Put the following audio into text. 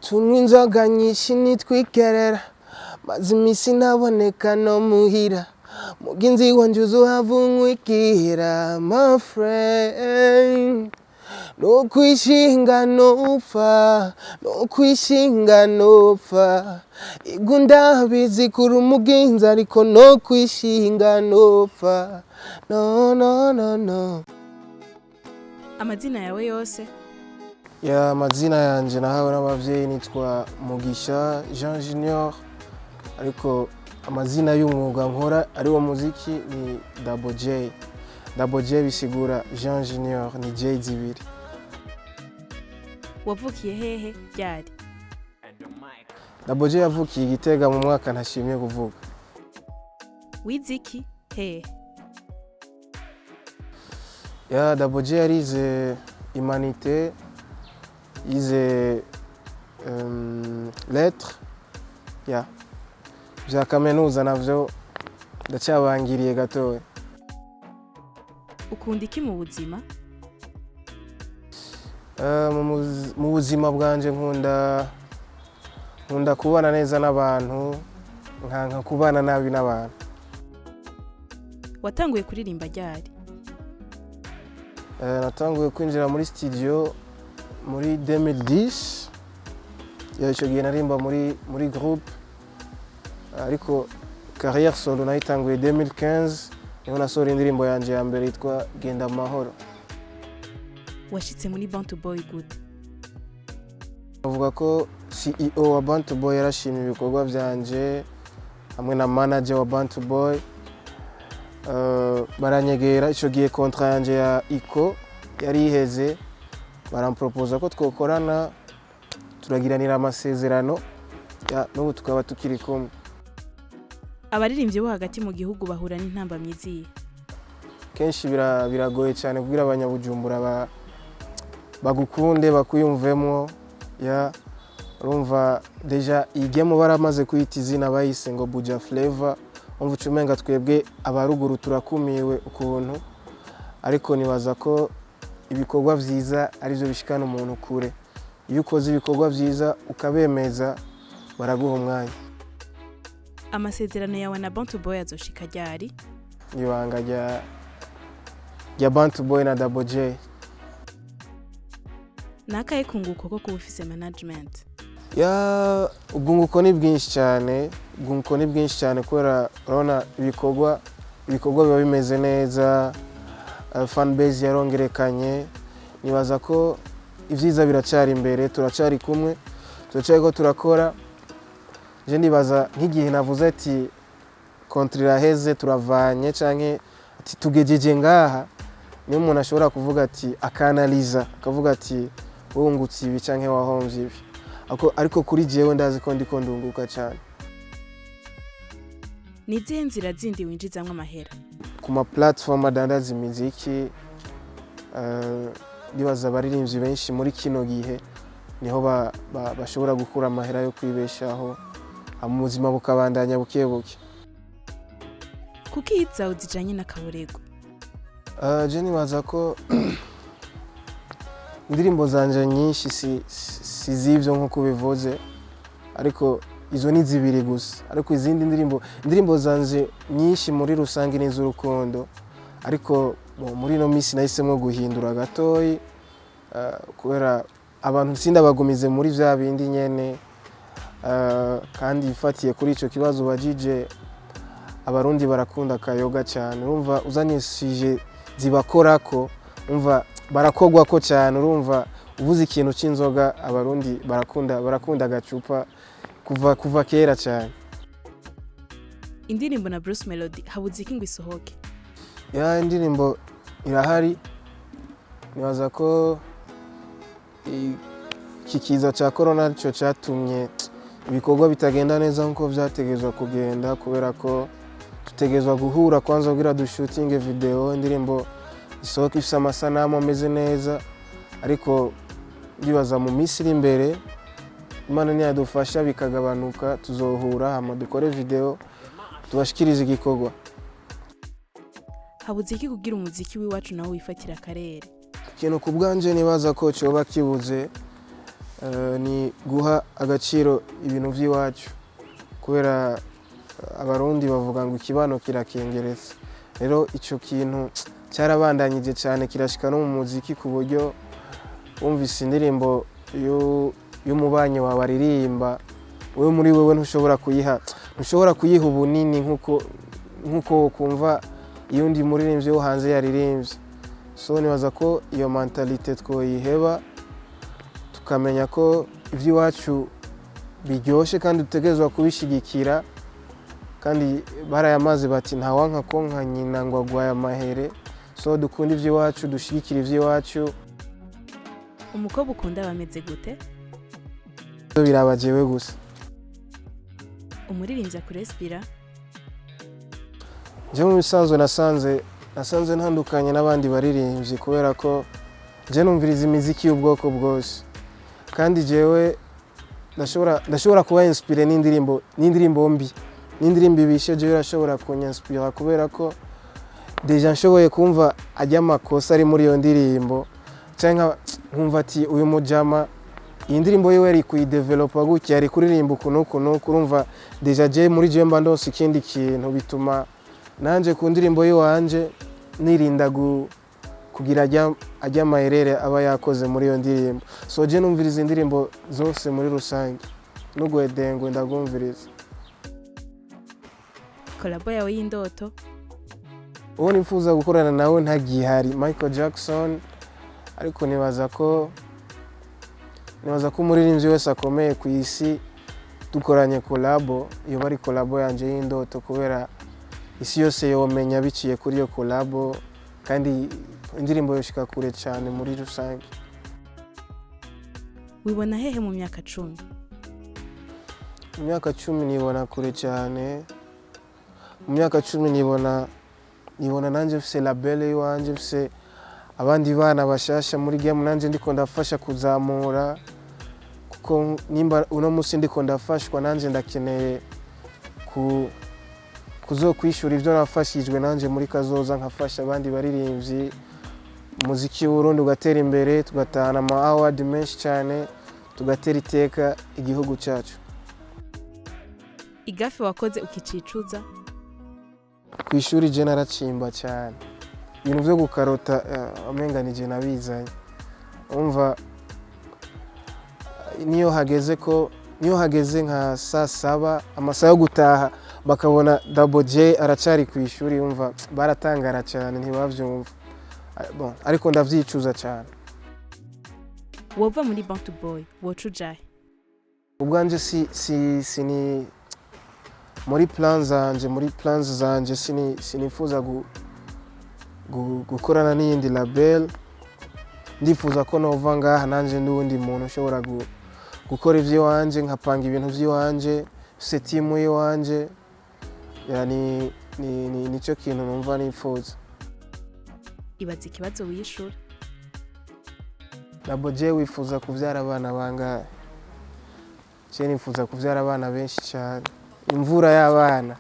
tunywa inzoga nyinshi nitwikerera maze imisi naboneka no muhira mugenzi wanje uzohavunkwikira my friend no kwishinga nopfa no kwishinga nopfa igundabizi kuri umugenzi ariko no kwishinga nopfa no. Amazina yawe yose? Ya amazina yanje nahawe n'abavyeyi nitwa Mugisha Jean Junior, ariko amazina y'umwuga nkora ari wo muziki ni Double J. Double J bisigura Jean Junior, ni J zibiri. Wavukiye hehe ryari? Double J yavukiye Gitega mu mwaka ntashimye kuvuga. Wiziki hehe? Ya Double J yarize humanité, yize lettres, ya vya kaminuza navyo ndacyabangiriye gatoya. Ukunda iki mu buzima? Mu buzima bwanje nkunda kubana neza n'abantu, nkanka kubana nabi n'abantu. Watanguye kuririmba ryari? Natanguye kwinjira muri studio muri 2010. Icyo gihe narimba muri groupe, ariko carrière solo nayitanguye 2015, niho nasohora indirimbo yanje ya mbere yitwa Genda Amahoro. Washitse muri Bantu Boy good? Bavuga ko CEO wa Bantu Boy yarashimye ibikorwa byanje hamwe na manager wa Bantu Boy. Baranyegera icyo gihe contrat yanje ya Iko yari iheze, baramproposa ko twokorana turagiranira amasezerano, n'ubu tukaba tukiri kumwe. Abaririmbyi bo hagati mu gihugu bahura n'intambamyi zihe? Kenshi biragoye cyane kugira abanyabujumbura bagukunde bakuyumvemo, urumva deja igemo baramaze kwita izina bayise ngo Buja Fleva, umva ucumenga twebwe abaruguru turakumiriwe ukuntu, ariko nibaza ko ibikorwa vyiza arivyo bishikana umuntu kure. Iyo ukoze ibikorwa vyiza ukabemeza baraguha umwanya. Amasezerano yawe na Bantu Boy azoshika ryari? Ibanga rya Bantu Boy na Double J. Nakaye kunguko ko kubufise management? Ya ubwunguko ni bwinshi cyane, kubera urabona ibikorwa biba bimeze neza, fan base yarongerekanye. Nibaza ko ivyiza biracari imbere, turacari kumwe, ko turakora. Je nibaza nk'igihe navuze ati kontrira heze turavanye canke ati tugejeje ngaha, niyo umuntu ashobora kuvuga ati akanaliza, akavuga ati wungutse ibi canke wahomvye ibi. Ariko kuri jewe ndazi ko ndiko ndunguka cyane. Ni zihe nzira zindi winjizamwe amahera? Ku ma platform adandaza imiziki, ndibaza abaririmbyi benshi muri kino gihe niho bashobora gukura amahera yo kwibeshaho, mu buzima bukabandanya bukebuke. Kuki hitsa uzijanye n'akaborego? Je nibaza ko indirimbo zanje nyinshi si zivyo nkuko bivuze, ariko izo ni zibiri gusa. Ariko izindi indirimbo zanje nyinshi muri rusange ni z'urukundo, ariko muri no misi nahisemo guhindura gatoyi, kubera abantu sindabagumize muri vya bindi nyene. Kandi ifatiye kuri ico kibazo bajije, abarundi barakunda akayoga cyane. Urumva uzanye sije zibakorako, urumva barakogwa ko cyane. Urumva uvuze ikintu cy'inzoga, abarundi barakunda agacupa kuva kera cyane. Indirimbo na Bruce Melody habuze iki ngo isohoke? Ya indirimbo irahari, nibaza ko kikiza cya corona cyo cyatumye ibikorwa bitagenda neza nkuko vyategezwa kugenda, kubera ko tutegezwa guhura kwanza kugira dushooting video, indirimbo isohoka ifise amasanamu ameze neza. Ariko ndibaza mu misi iri imbere Imana niyadufasha bikagabanuka, tuzohura hama dukore video tubashikiriza igikorwa. Habuze iki kugira umuziki w'iwacu nawo wifatira akarere? Ikintu ku bwanje nibaza ko cyoba kibuze ni guha agaciro ibintu by'iwacu kubera abarundi bavuga ngo ikibano kirakengereza. Rero icyo kintu cyarabandanyije cyane kirashika no mu muziki ku buryo wumvise indirimbo y'umubanyi wawe aririmba, wewe muri wewe ntushobora kuyiha ubunini nkuko kumva iyo undi muririmbyi wo hanze yaririmbye. So nibaza ko iyo mentalite twoyiheba tukamenya ko iby'iwacu biryoshye kandi dutegerezwa kubishigikira, kandi barayamaze bati ntawanka ko nka nyina ngo agwaye amahere. So dukunda iby'iwacu, dushigikira iby'iwacu. Umukobwa ukunda bameze gute? Birabajewe gusa. Umuririmbyi akurespira? Je mu bisanzwe nasanze ntandukanye n'abandi baririmbyi kubera ko je numviriza imiziki y'ubwoko bwose, kandi jewe ndashobora kuba inspire n'indirimbo mbi, n'indirimbo ibishe jewe irashobora kunyanspira kubera ko deja nshoboye kumva ajya amakosa ari muri iyo ndirimbo, cyangwa nkumva ati uyu mujama iyi ndirimbo yiwe yari kuyidevelopa gutya, yari kuririmba ukuntu urumva deja je muri je mba ndose ikindi kintu, bituma nanje ku ndirimbo yiwanje nirinda kugira ajya amaherere aba yakoze muri iyo ndirimbo. So je numviriza indirimbo zose muri rusange, n'ugwedengo ndagumviriza. Kolabo yawe y'indoto? Uwo nifuza gukorana nawe ntagihari, Michael Jackson, ariko nibaza ko umuririmbyi wese akomeye ku isi dukoranye kolabo, iyo bari kolabo yanje y'indoto, kubera isi yose yomenya biciye kuri iyo kolabo, kandi indirimbo yoshika kure cyane muri rusange. Wibona hehe mu myaka 10? Mu myaka 10 nibona kure cyane. Mu myaka 10 nibona nanje mfise label yiwanje, mfise abandi bana bashasha muri game nanje ndiko ndafasha kuzamura, kuko nimba uno musi ndiko ndafashwa nanje ndakeneye kuzokwishura ivyo nafashijwe nanje muri kazoza, nkafasha abandi baririmbyi. Umuziki w'Uburundi ugatera imbere, tugatahana ama award menshi cyane, tugatera iteka igihugu cyacu. Igafe wakoze ukicicuza? Kwishuri je naracimba cyane, ibintu byo gukarota amenga ni je nabizanye. Umva niyo hageze nka saa 7 amasaha yo gutaha bakabona Double J aracari kwishuri, umva baratangara cyane ntibavyumva. Bon, ariko ndavyicuza cyane. Wova muri Bantu Boy wocujaye? Ubwanje sini muri plans zanje sinifuza gukorana n'iyindi label. Ndifuza ko nova ngaha nanje n'undi muntu ushobora gukora ivy'iwanje, nkapanga ibintu vy'iwanje, se team yiwanje. Yani nico kintu numva nifuza. Ibaza ikibazo wishura? Double J wifuza kuvyara abana bangahe? Je nifuza kuvyara abana benshi cyane, imvura y'abana.